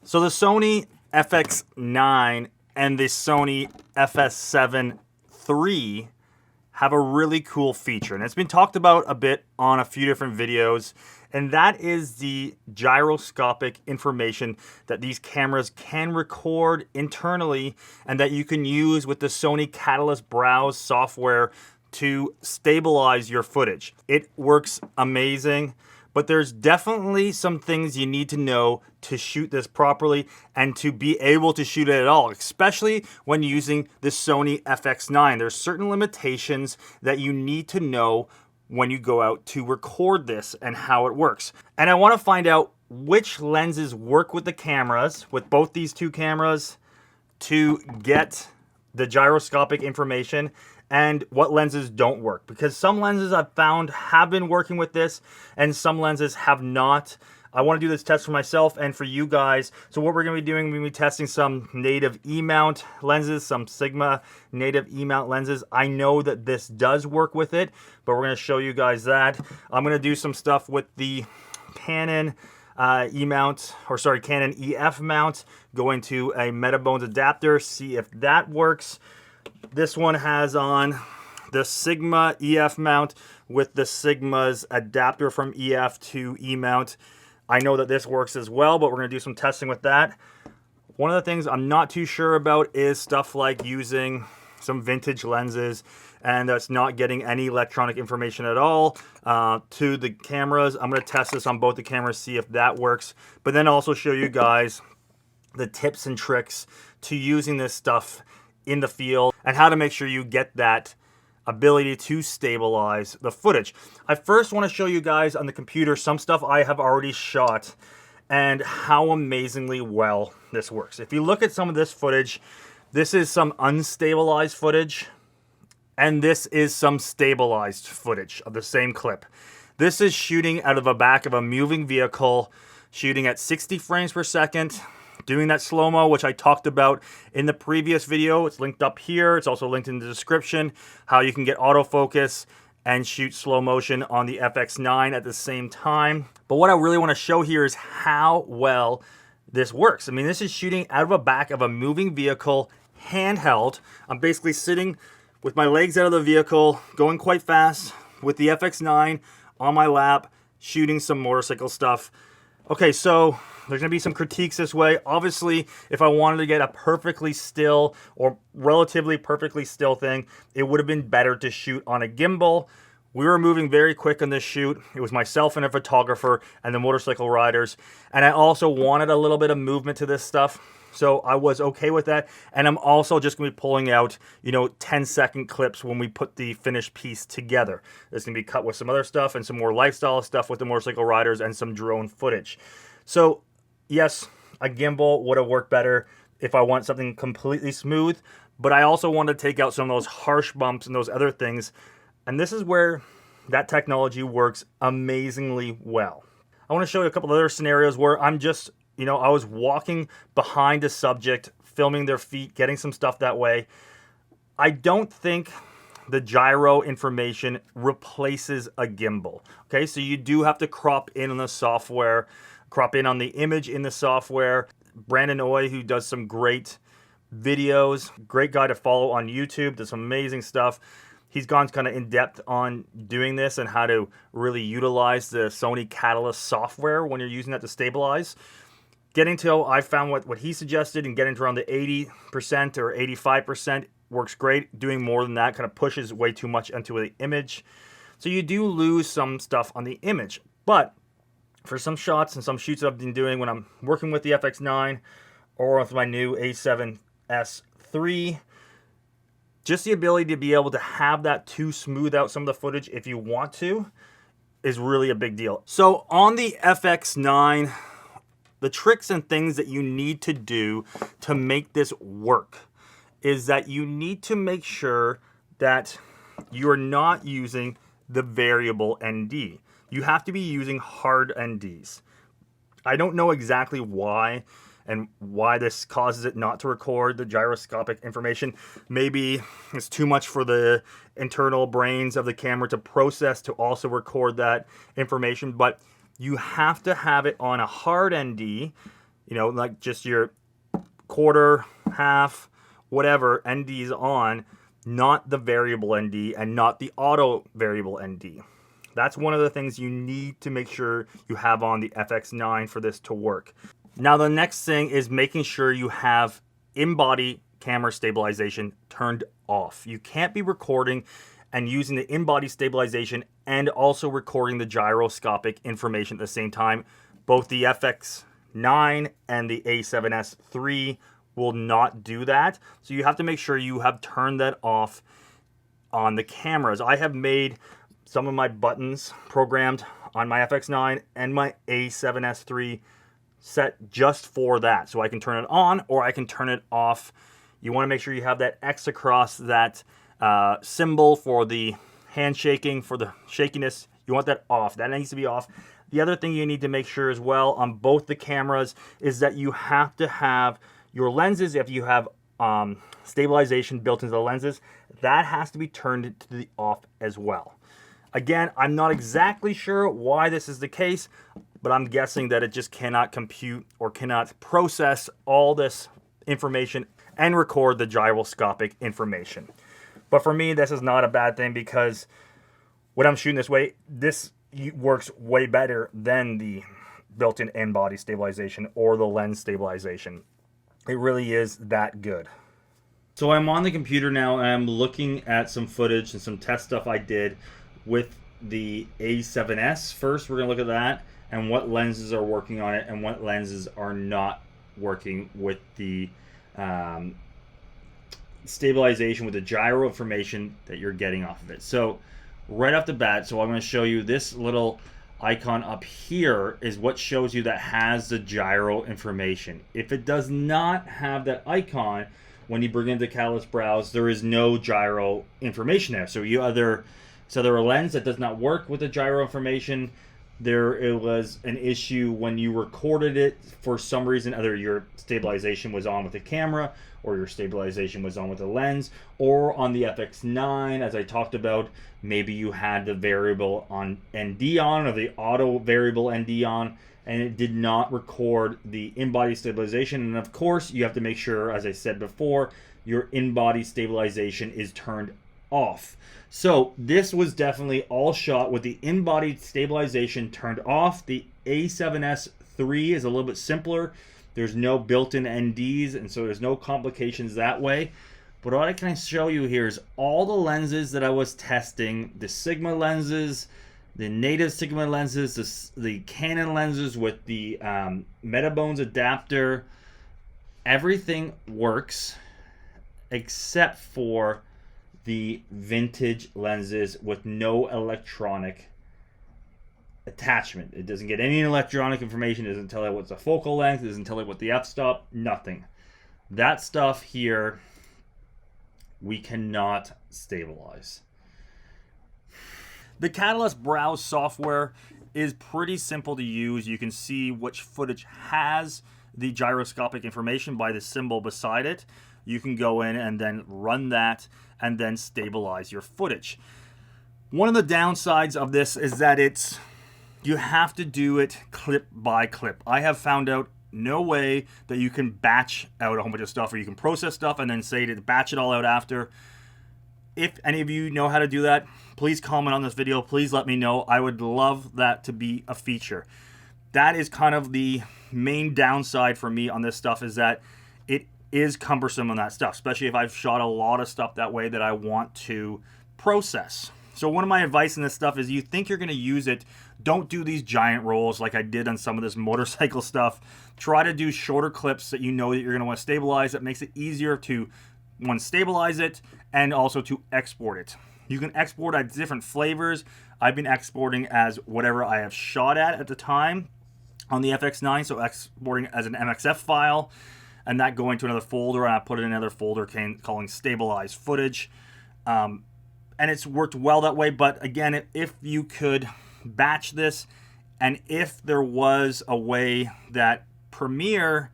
So the Sony FX9 and the Sony FS7 III have a really cool feature, and it's been talked about a bit on a few different videos, and that is the gyroscopic information that these cameras can record internally and that you can use with the Sony Catalyst Browse software to stabilize your footage. It works amazing, but there's definitely some things you need to know to shoot this properly and to be able to shoot it at all, especially when using the Sony FX9. There's certain limitations that you need to know when you go out to record this and how it works. And I want to find out which lenses work with the cameras, with both these two cameras, to get the gyroscopic information, and what lenses don't work, because some lenses I've found have been working with this and some lenses have not. I want to do this test for myself and for you guys. So what we're going to be doing, we're going to be testing some native E-mount lenses, some Sigma native E-mount lenses. I know that this does work with it, but we're going to show you guys that. I'm going to do some stuff with the Canon Canon EF mount, going to a Metabones adapter, see if that works. This one has on the Sigma EF mount with the Sigma's adapter from EF to E mount. I know that this works as well, but we're going to do some testing with that. One of the things I'm not too sure about is stuff like using some vintage lenses and that's not getting any electronic information at all to the cameras. I'm going to test this on both the cameras, see if that works, but then also show you guys the tips and tricks to using this stuff in the field and how to make sure you get that ability to stabilize the footage. I first want to show you guys on the computer some stuff I have already shot and how amazingly well this works. If you look at some of this footage, this is some unstabilized footage and this is some stabilized footage of the same clip. This is shooting out of the back of a moving vehicle, shooting at 60 frames per second, doing that slow-mo, which I talked about in the previous video. It's linked up here. It's also linked in the description, how you can get autofocus and shoot slow motion on the FX9 at the same time. But what I really want to show here is how well this works. I mean, this is shooting out of the back of a moving vehicle, handheld. I'm basically sitting with my legs out of the vehicle, going quite fast with the FX9 on my lap, shooting some motorcycle stuff. Okay, so there's going to be some critiques this way. Obviously, if I wanted to get a perfectly still or relatively perfectly still thing, it would have been better to shoot on a gimbal. We were moving very quick on this shoot. It was myself and a photographer and the motorcycle riders. And I also wanted a little bit of movement to this stuff. So I was okay with that. And I'm also just going to be pulling out, 10-second clips when we put the finished piece together. It's going to be cut with some other stuff and some more lifestyle stuff with the motorcycle riders and some drone footage. So yes, a gimbal would have worked better if I want something completely smooth, but I also want to take out some of those harsh bumps and those other things. And this is where that technology works amazingly well. I want to show you a couple other scenarios where I'm just, I was walking behind a subject, filming their feet, getting some stuff that way. I don't think the gyro information replaces a gimbal. Okay, so you do have to crop in on the software, crop in on the image in the software. Brandon Oy, who does some great videos, great guy to follow on YouTube, does some amazing stuff. He's gone kind of in depth on doing this and how to really utilize the Sony Catalyst software when you're using that to stabilize. Getting to, I found what he suggested and getting to around the 80% or 85% works great. Doing more than that kind of pushes way too much into the image. So you do lose some stuff on the image. But for some shots and some shoots that I've been doing when I'm working with the FX9 or with my new A7SIII, just the ability to be able to have that to smooth out some of the footage if you want to is really a big deal. So on the FX9, the tricks and things that you need to do to make this work is that you need to make sure that you're not using the variable ND. You have to be using hard NDs. I don't know exactly why and why this causes it not to record the gyroscopic information. Maybe it's too much for the internal brains of the camera to process to also record that information, but you have to have it on a hard ND you know, like just your quarter, half, whatever ND's on, not the variable ND and not the auto variable ND. That's one of the things you need to make sure you have on the FX9 for this to work. Now the next thing is making sure you have in-body camera stabilization turned off. You can't be recording and using the in-body stabilization and also recording the gyroscopic information at the same time. Both the FX9 and the A7SIII will not do that. So you have to make sure you have turned that off on the cameras. I have made some of my buttons programmed on my FX9 and my A7SIII set just for that. So I can turn it on or I can turn it off. You want to make sure you have that X across that symbol for the handshaking, for the shakiness. You want that off. That needs to be off. The other thing you need to make sure as well on both the cameras is that you have to have your lenses, if you have stabilization built into the lenses, that has to be turned to the off as well. Again, I'm not exactly sure why this is the case, but I'm guessing that it just cannot compute or cannot process all this information and record the gyroscopic information. But for me, this is not a bad thing because when I'm shooting this way, this works way better than the built-in in-body stabilization or the lens stabilization. It really is that good. So I'm on the computer now and I'm looking at some footage and some test stuff I did with the A7S. First, we're going to look at that and what lenses are working on it and what lenses are not working with the stabilization, with the gyro information that you're getting off of it. So right off the bat, so I'm going to show you this little icon up here is what shows you that has the gyro information. If it does not have that icon, when you bring in the Catalyst Browse, there is no gyro information there. So you either, so there are a lens that does not work with the gyro information. It was an issue when you recorded it for some reason, either your stabilization was on with the camera or your stabilization was on with the lens, or on the FX9, as I talked about, maybe you had the variable on ND on or the auto variable ND on, and it did not record the in-body stabilization. And of course, you have to make sure, as I said before, your in-body stabilization is turned off. So this was definitely all shot with the in-body stabilization turned off. The A7SIII is a little bit simpler. There's no built-in NDs, and so there's no complications that way. But what I can show you here is all the lenses that I was testing, the Sigma lenses, the native Sigma lenses, the Canon lenses with the Metabones adapter. Everything works except for the vintage lenses with no electronic attachment. It doesn't get any electronic information. It doesn't tell it what's the focal length. It doesn't tell it what the f-stop. Nothing. That stuff here, we cannot stabilize. The Catalyst Browse software is pretty simple to use. You can see which footage has the gyroscopic information by the symbol beside it. You can go in and then run that and then stabilize your footage. One of the downsides of this is that you have to do it clip by clip. I have found out no way that you can batch out a whole bunch of stuff, or you can process stuff and then say to batch it all out after. If any of you know how to do that, please comment on this video. Please let me know. I would love that to be a feature. That is kind of the main downside for me on this stuff, is that it is cumbersome on that stuff, especially if I've shot a lot of stuff that way that I want to process. So one of my advice in this stuff is, you think you're going to use it, don't do these giant rolls like I did on some of this motorcycle stuff. Try to do shorter clips that you know that you're going to want to stabilize. That makes it easier to, one, stabilize it and also to export it. You can export at different flavors. I've been exporting as whatever I have shot at the time on the FX9, so exporting as an MXF file and that going to another folder, and I put it in another folder calling stabilized footage. And it's worked well that way. But again, if you could batch this, and if there was a way that Premiere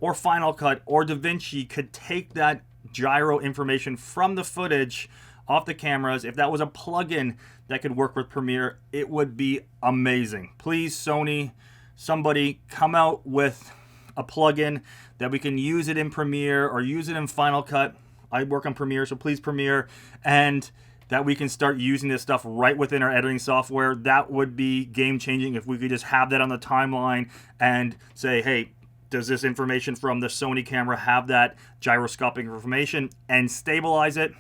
or Final Cut or DaVinci could take that gyro information from the footage off the cameras, if that was a plugin that could work with Premiere, it would be amazing. Please, Sony, somebody come out with a plugin that we can use it in Premiere or use it in Final Cut. I work on Premiere, so please Premiere, and that we can start using this stuff right within our editing software. That would be game-changing if we could just have that on the timeline and say, hey, does this information from the Sony camera have that gyroscopic information, and stabilize it?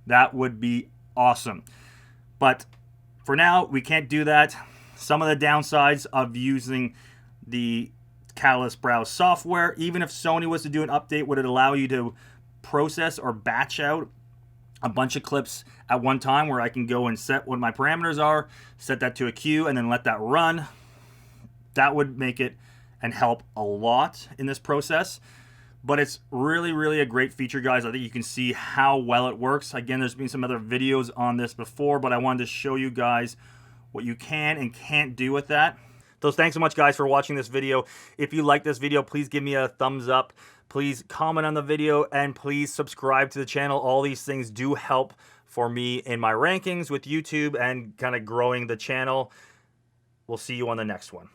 That would be awesome. But for now, we can't do that. Some of the downsides of using the Catalyst Browse software, even if Sony was to do an update, would it allow you to process or batch out a bunch of clips at one time, where I can go and set what my parameters are, set that to a queue, and then let that run. That would make it and help a lot in this process. But it's really, really a great feature, guys. I think you can see how well it works. Again, there's been some other videos on this before, but I wanted to show you guys what you can and can't do with that. So thanks so much, guys, for watching this video. If you like this video, please give me a thumbs up. Please comment on the video, and please subscribe to the channel. All these things do help for me in my rankings with YouTube and kind of growing the channel. We'll see you on the next one.